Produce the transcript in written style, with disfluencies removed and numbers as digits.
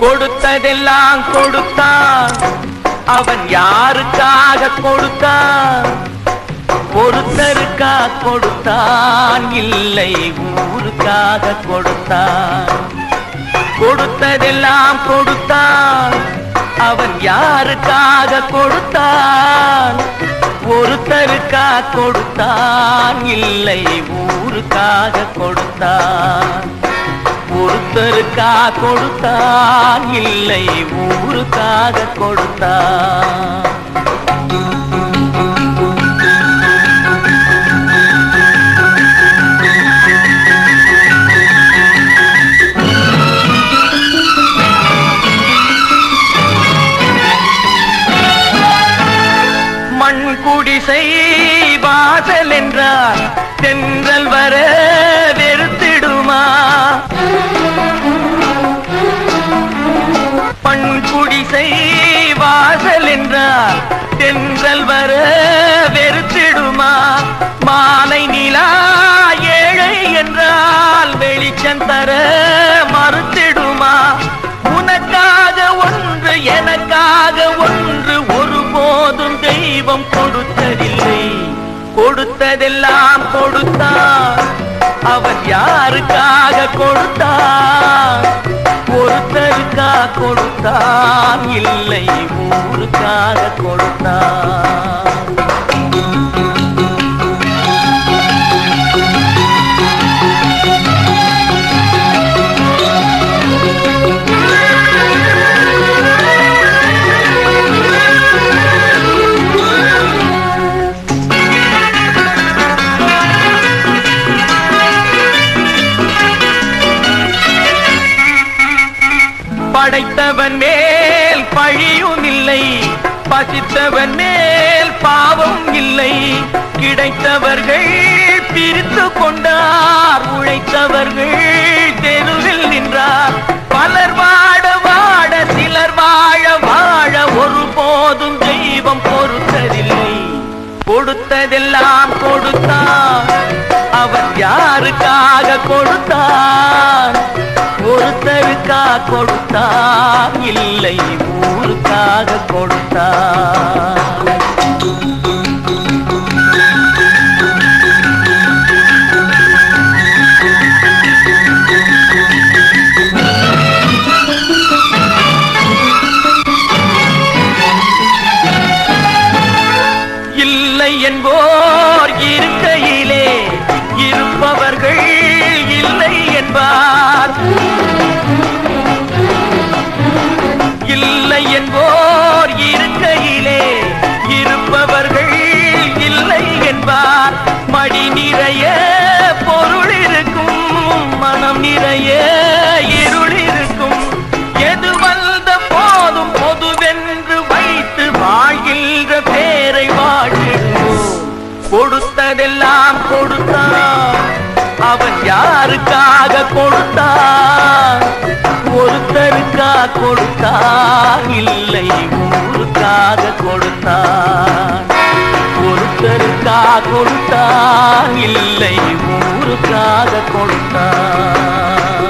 கொடுத்ததெல்லாம் கொடுத்தான், அவன் யாருக்காக கொடுத்தான்? ஒருத்தருக்கா கொடுத்தான், இல்லை ஊருக்காக கொடுத்தான். கொடுத்ததெல்லாம் கொடுத்தான், அவன் யாருக்காக கொடுத்தான்? ஒருத்தருக்கா கொடுத்தான், இல்லை ஊருக்காக கொடுத்தான். ஒருத்தருக்கா கொடுத்தான், இல்லை ஊருக்காக கொடுத்தான். மண் குடிசை வாசல் என்றால் தென்றல் வர வெறுத்திடுமா? மண் குடிசை வாசல் என்றால் தென்றல் வர வெறுத்திடுமா? மாலை நிலா ஏழை என்றால் வெளிச்சம் தர மறுத்திடுமா? உனக்காக ஒன்று எனக்காக ஒன்று ஒருபோதும் தெய்வம் கொடுத்ததில்லை. கொடுத்ததெல்லாம் கொடுத்தான், அவன் யாருக்காக கொடுத்தான்? ஒருத்தருக்கா கொடுத்தான், இல்லை ஊருக்காக கொடுத்தான். படைத்தவன் மேல் பழியும் இல்லை, பசித்தவன் மேல் பாவம் இல்லை. கிடைத்தவர்கள் பிரித்து கொண்டார், உழைத்தவர்கள் தெருவில் நின்றார். பலர் வாட வாட சிலர் வாழ வாழ ஒருபோதும் தெய்வம் பொறுத்ததில்லை. கொடுத்ததெல்லாம் கொடுத்தான், அவன் யாருக்காக கொடுத்தான்? ஒருத்தருக்கா கொடுத்தான், இல்லை ஊருக்காக கொடுத்தான். இல்லை என்போர் இருக்கையிலே இருப்பவர்கள் இல்லை என்பார். இல்லை என்போர் இருக்கையிலே இருப்பவர்கள் இல்லை என்பார். மடி நிறைய பொருள் இருக்கும், மனம் நிறைய இருள் இருக்கும். எது வந்த போதும் பொதுவென்று வைத்து வாழ்கின்ற பேரை வாழ்கிறோம். கொடுத்ததெல்லாம் கொடுத்தான், அவன் யாருக்காக கொடுத்தான்? ஒருத்தருக்கா கொடுத்தான், இல்லை ஊருக்காக கொடுத்தான். ஒருத்தருக்கா கொடுத்தான், இல்லை ஊருக்காக கொடுத்தான்.